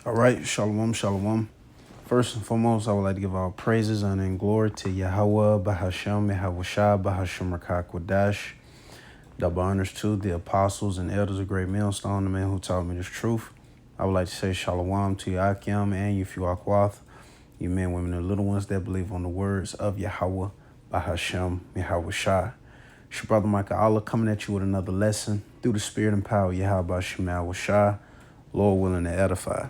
All right, shalom, shalom. First and foremost, I would like to give all praises, honor, and glory to Yahweh, Bahashem, Yahweh Shah, Bahashem Rakak Wadash. Double honors to the apostles and elders of Great Millstone, the man who taught me this truth. I would like to say shalom to Yakim and Yufiakwath, you men, women, and little ones that believe on the words of Yahweh, Bahashem, Yahweh Shah. It's your brother Micah Allah coming at you with another lesson through the spirit and power of Yahweh Shah, Shah, Lord willing to edify.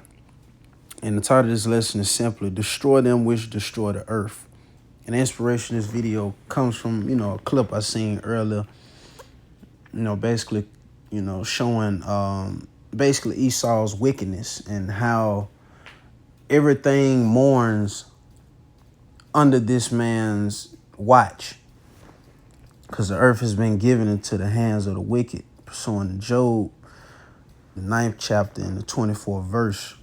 And the title of this lesson is simply Destroy Them Which Destroy the Earth. And the inspiration of this video comes from, a clip I seen earlier, basically, showing basically Esau's wickedness and how everything mourns under this man's watch. Because the earth has been given into the hands of the wicked, pursuing Job, the 9th chapter and the 24th verse.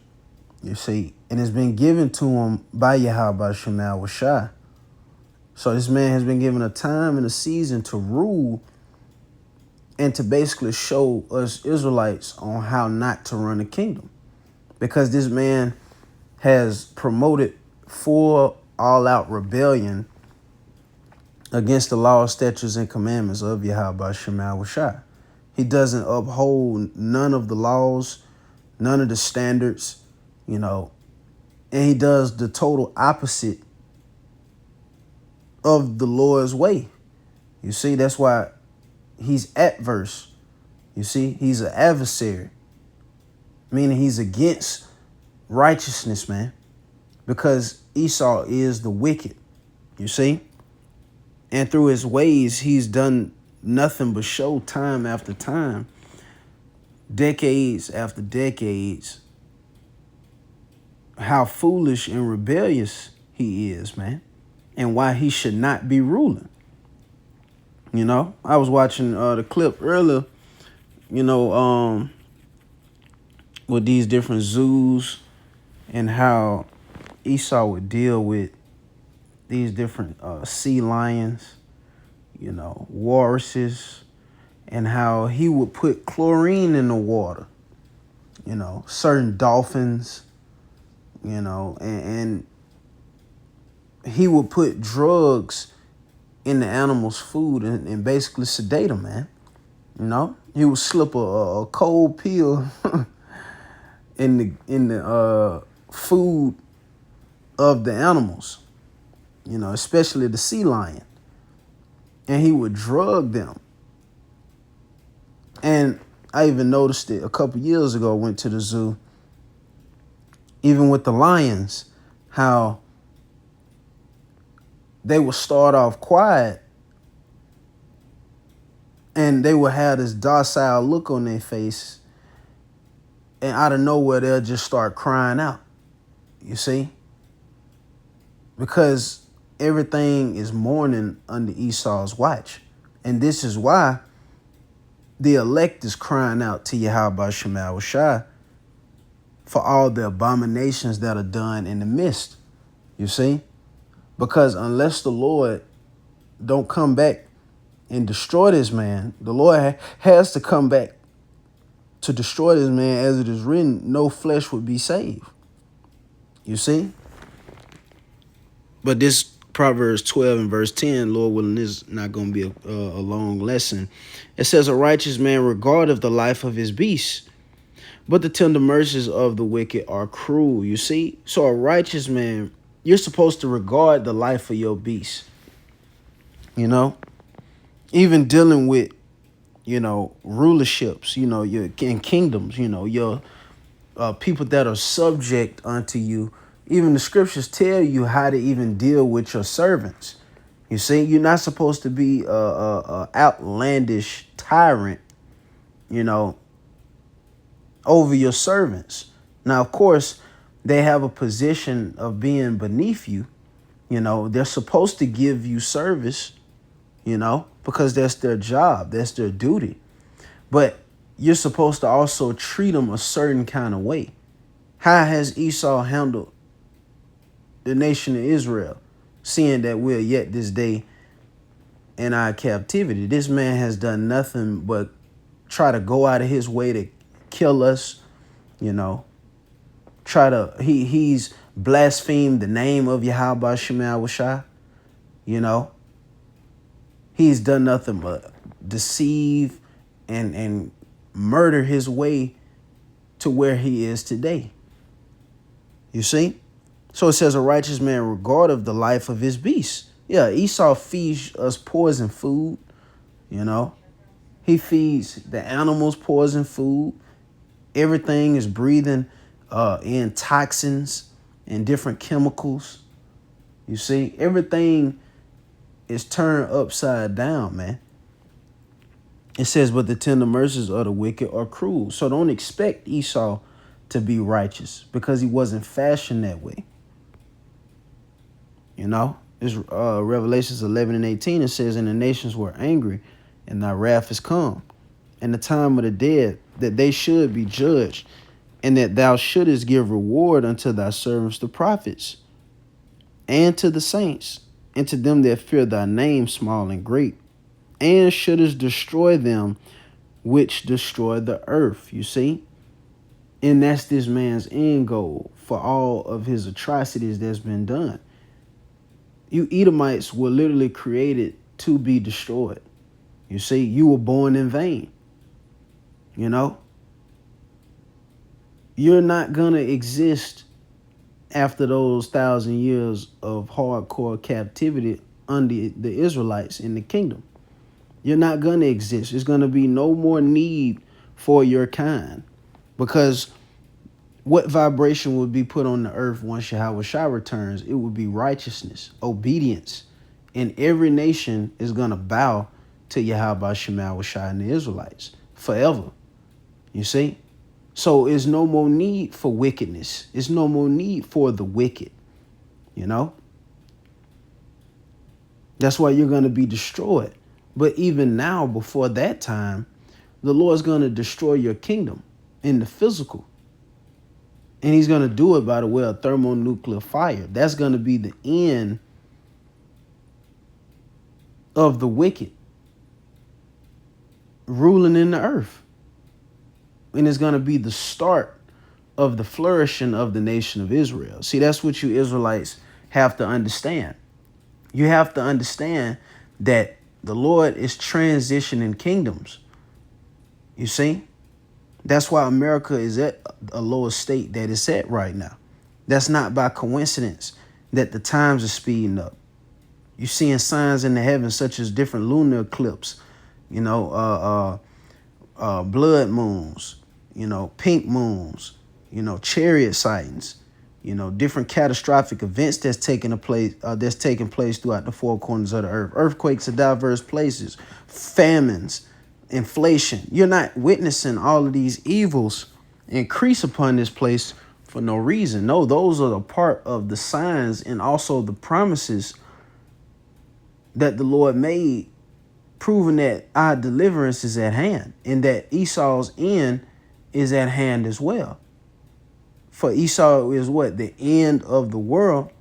You see, and it's been given to him by Yahweh Shemal Washai. So this man has been given a time and a season to rule and to basically show us Israelites on how not to run the kingdom. Because this man has promoted full all-out rebellion against the law, statutes, and commandments of Yahweh Shemal Washai. He doesn't uphold none of the laws, none of the standards, and he does the total opposite of the Lord's way. You see, that's why he's adverse. You see, he's an adversary, meaning he's against righteousness, man, because Esau is the wicked, you see, and through his ways, he's done nothing but show time after time, decades after decades, how foolish and rebellious he is, man, and why he should not be ruling. I was watching the clip earlier, with these different zoos and how Esau would deal with these different sea lions, walruses, and how he would put chlorine in the water, certain dolphins, and he would put drugs in the animal's food and basically sedate them, man. He would slip a cold pill in the food of the animals, especially the sea lion, and he would drug them. And I even noticed it a couple years ago. I went to the zoo, even with the lions, how they would start off quiet and they would have this docile look on their face, and out of nowhere they'll just start crying out, you see, because everything is mourning under Esau's watch. And this is why the elect is crying out to Yahweh Shemal Washai for all the abominations that are done in the midst, you see, because unless the Lord don't come back and destroy this man, the Lord has to come back to destroy this man, as it is written, no flesh would be saved. You see? But this Proverbs 12 and verse 10, Lord willing, is not going to be a long lesson. It says, a righteous man regardeth the life of his beast, but the tender mercies of the wicked are cruel. You see? So a righteous man, you're supposed to regard the life of your beast. Even dealing with, rulerships, your in kingdoms, your people that are subject unto you. Even the scriptures tell you how to even deal with your servants. You see, you're not supposed to be a outlandish tyrant, over your servants. Now, of course, they have a position of being beneath you. They're supposed to give you service, because that's their job, that's their duty. But you're supposed to also treat them a certain kind of way. How has Esau handled the nation of Israel, seeing that we're yet this day in our captivity? This man has done nothing but try to go out of his way to kill us, he's blasphemed the name of Yahweh Shema Shai. You know, he's done nothing but deceive and murder his way to where he is today. You see? So it says a righteous man regardeth the life of his beasts. Yeah, Esau feeds us poison food, you know. He feeds the animals poison food. Everything is breathing in toxins and different chemicals. You see, everything is turned upside down, man. It says, but the tender mercies of the wicked are cruel. So don't expect Esau to be righteous because he wasn't fashioned that way. You know, it's Revelations 11 and 18. It says, and the nations were angry and thy wrath is come, and the time of the dead, that they should be judged, and that thou shouldest give reward unto thy servants the prophets, and to the saints, and to them that fear thy name, small and great, and shouldest destroy them which destroy the earth. You see? And that's this man's end goal for all of his atrocities that's been done. You Edomites were literally created to be destroyed. You see, you were born in vain. You know, you're not going to exist after those 1,000 years of hardcore captivity under the Israelites in the kingdom. You're not going to exist. There's going to be no more need for your kind, because what vibration would be put on the earth once Yahweh Shai returns? It would be righteousness, obedience, and every nation is going to bow to Yahweh Shema Shai and the Israelites forever. You see? So there's no more need for wickedness. There's no more need for the wicked. You know? That's why you're going to be destroyed. But even now, before that time, the Lord's going to destroy your kingdom in the physical. And he's going to do it by the way of thermonuclear fire. That's going to be the end of the wicked ruling in the earth. And it's going to be the start of the flourishing of the nation of Israel. See, that's what you Israelites have to understand. You have to understand that the Lord is transitioning kingdoms. You see? That's why America is at a lower state that it's at right now. That's not by coincidence that the times are speeding up. You're seeing signs in the heavens such as different lunar eclipses, you know, blood moons, you know, pink moons, you know, chariot sightings, you know, different catastrophic events that's taking place throughout the four corners of the earth. Earthquakes in diverse places, famines, inflation. You're not witnessing all of these evils increase upon this place for no reason. No, those are a part of the signs and also the promises that the Lord made, proving that our deliverance is at hand and that Esau's end is at hand as well. For Esau is what? The end of the world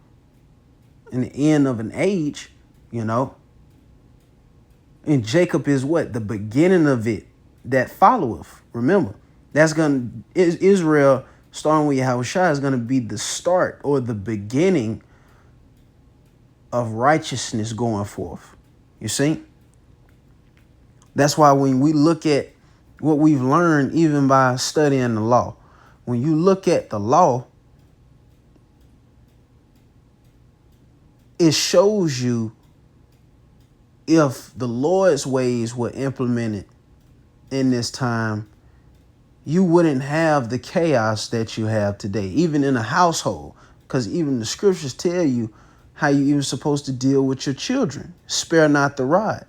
and the end of an age, you know. And Jacob is what? The beginning of it that followeth. Remember, Israel, starting with Yahweh Shai, is going to be the start or the beginning of righteousness going forth. You see? That's why when we look at what we've learned, even by studying the law, when you look at the law, it shows you if the Lord's ways were implemented in this time, you wouldn't have the chaos that you have today, even in a household, because even the scriptures tell you how you even supposed to deal with your children. Spare not the rod,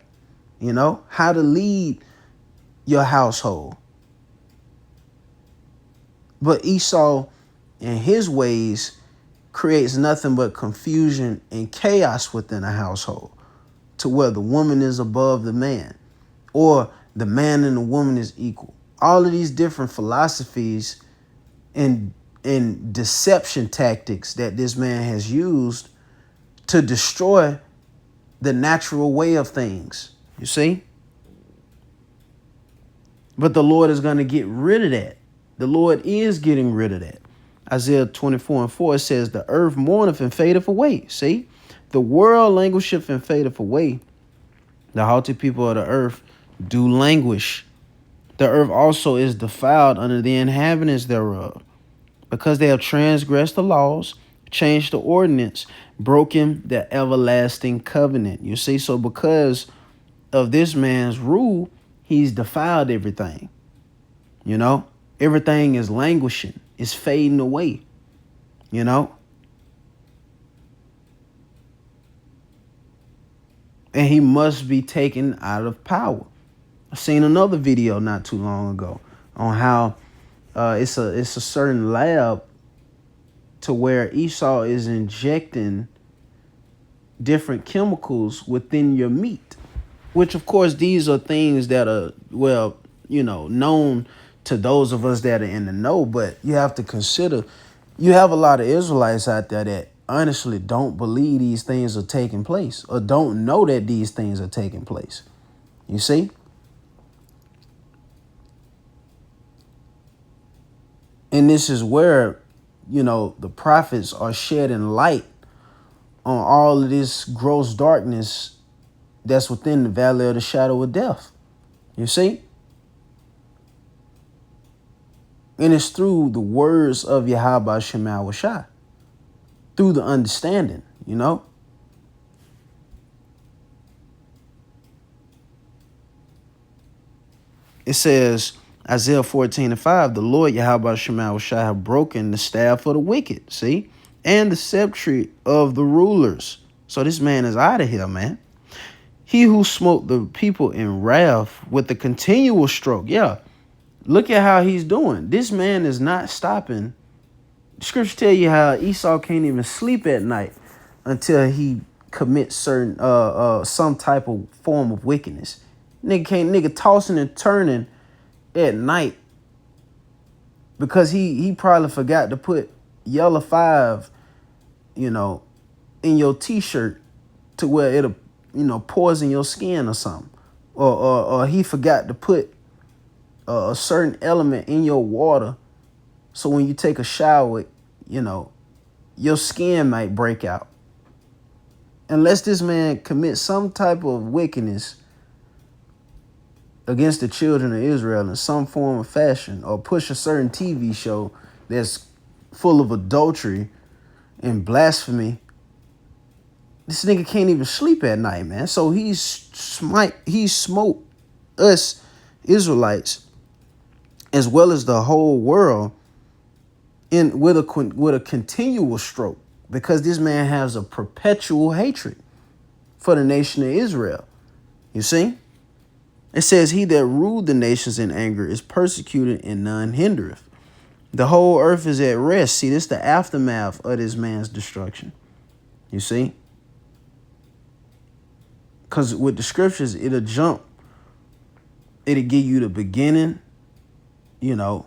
you know, how to lead your household. But Esau and his ways creates nothing but confusion and chaos within a household, to where the woman is above the man, or the man and the woman is equal. All of these different philosophies and deception tactics that this man has used to destroy the natural way of things, you see? But the Lord is going to get rid of that. The Lord is getting rid of that. Isaiah 24:4, it says, the earth mourneth and fadeth away. See, the world languisheth and fadeth away. The haughty people of the earth do languish. The earth also is defiled under the inhabitants thereof, because they have transgressed the laws, changed the ordinance, broken the everlasting covenant. You see, so because of this man's rule, he's defiled everything. You know, everything is languishing, it's fading away. You know, and he must be taken out of power. I seen another video not too long ago on how it's a certain lab to where Esau is injecting different chemicals within your meat, which of course these are things that are, well, you know, known to those of us that are in the know. But you have to consider, you have a lot of Israelites out there that honestly don't believe these things are taking place, or don't know that these things are taking place. You see? And this is where, you know, the prophets are shedding light on all of this gross darkness that's within the valley of the shadow of death. You see? And it's through the words of Yahweh Shem Shai, through the understanding, you know? It says, Isaiah 14:5, the Lord Yahweh Shem Shai have broken the staff of the wicked, see? And the scepter of the rulers. So this man is out of here, man. He who smote the people in wrath with the continual stroke. Yeah, look at how he's doing. This man is not stopping. The scriptures tell you how Esau can't even sleep at night until he commits certain some type of form of wickedness. Nigga tossing and turning at night because he probably forgot to put yellow 5, you know, in your t-shirt to where it'll, you know, poison your skin or something, or he forgot to put a certain element in your water, so when you take a shower, you know, your skin might break out. Unless this man commits some type of wickedness against the children of Israel in some form or fashion, or push a certain TV show that's full of adultery and blasphemy, this nigga can't even sleep at night, man. So he smote us Israelites as well as the whole world in with a continual stroke, because this man has a perpetual hatred for the nation of Israel. You see? It says, he that ruled the nations in anger is persecuted and none hindereth. The whole earth is at rest. See, this is the aftermath of this man's destruction. You see? Because with the scriptures, it'll jump. It'll give you the beginning, you know,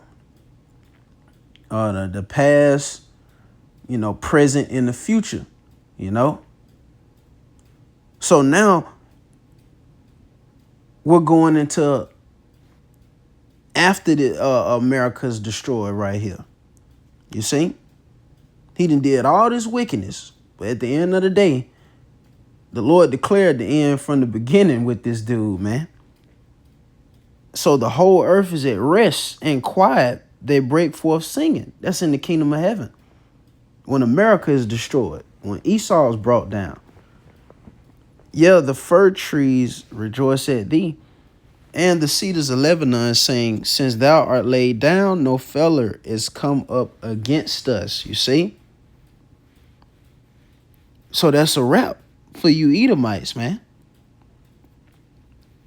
the past, you know, present, and the future, you know. So now we're going into after the America's destroyed right here. You see? He done did all this wickedness. But at the end of the day, the Lord declared the end from the beginning with this dude, man. So the whole earth is at rest and quiet. They break forth singing. That's in the kingdom of heaven. When America is destroyed, when Esau is brought down. Yeah, the fir trees rejoice at thee, and the cedars of Lebanon, saying, since thou art laid down, no feller is come up against us. You see? So that's a wrap for you Edomites, man.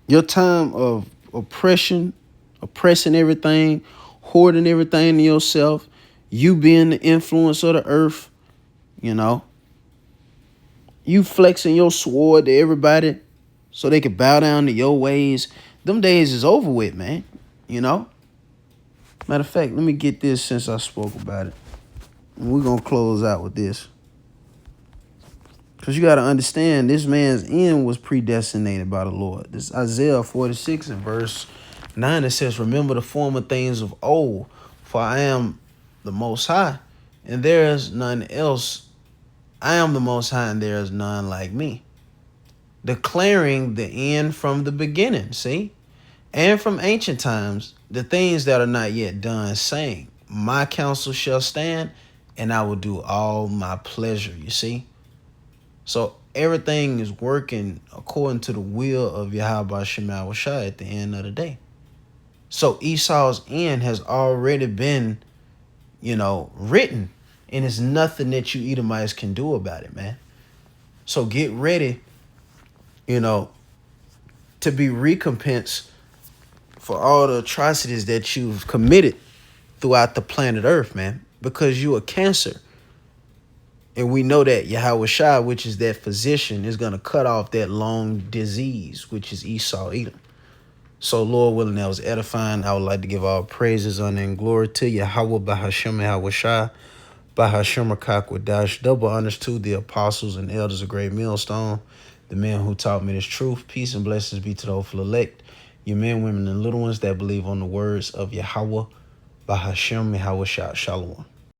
Your time of oppression, oppressing everything, hoarding everything to yourself, you being the influence of the earth, you know, you flexing your sword to everybody so they can bow down to your ways. Them days is over with, man. You know? Matter of fact, let me get this since I spoke about it. And we're going to close out with this. Because you got to understand, this man's end was predestinated by the Lord. This Isaiah 46 and verse 9, it says, remember the former things of old, for I am the Most High. and there is none else. I am the Most High, and there is none like me. Declaring the end from the beginning, see? And from ancient times, the things that are not yet done, saying, my counsel shall stand, and I will do all my pleasure, you see? So everything is working according to the will of Yahweh Shema Shai at the end of the day. So Esau's end has already been, written, and it's nothing that you Edomites can do about it, man. So get ready, to be recompensed for all the atrocities that you've committed throughout the planet Earth, man, because you a cancer. And we know that Yahweh Shai, which is that physician, is going to cut off that long disease, which is Esau, Edom. So, Lord willing, that was edifying. I would like to give all praises, honor, and glory to Yahweh Bahashem Yahweh Shai, Bahashem Rakakwadash. Double honors to the apostles and elders of Great Millstone, the men who taught me this truth. Peace and blessings be to the hopeful elect, your men, women, and little ones that believe on the words of Yahweh Bahashem Yahweh Shai. Shalom.